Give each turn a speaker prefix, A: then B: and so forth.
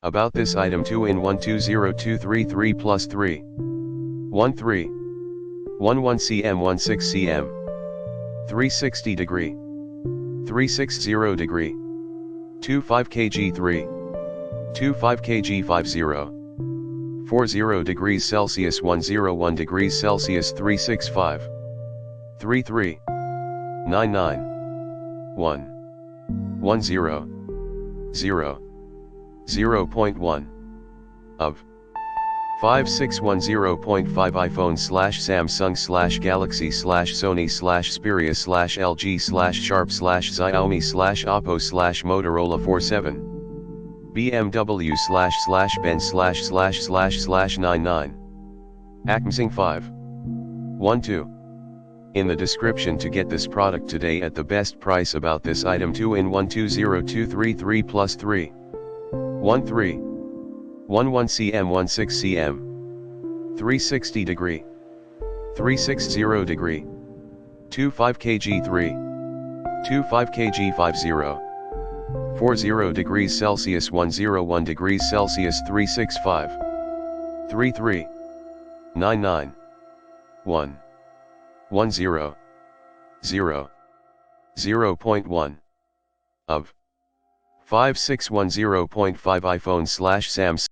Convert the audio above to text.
A: About this item 2 in 120233 plus 3. 13. 11 cm 16 cm. 360 degree. 360 degree. 25 kg 3. 25 kg 50. 40 degrees Celsius 101 degrees Celsius 365. 33. 99. 1. 10. 0. 0.1. Of 5610.5 iPhone /Samsung /Galaxy /Sony /Xperia /LG /Sharp /Xiaomi /Oppo /Motorola 47. BMW /Ben /99. Acmezing 5. 12. In the description to get this product today at the best price. About this item 2 in 120233 plus 3. 13. 11 cm 16 cm. 360 degree. 360 degree. 25 kg 3. 25 kg 50. 40 degrees Celsius 101 degrees Celsius 365. 33. 99. 1. 10. 0. 0.1. Of 5610.5 iPhone /Samsung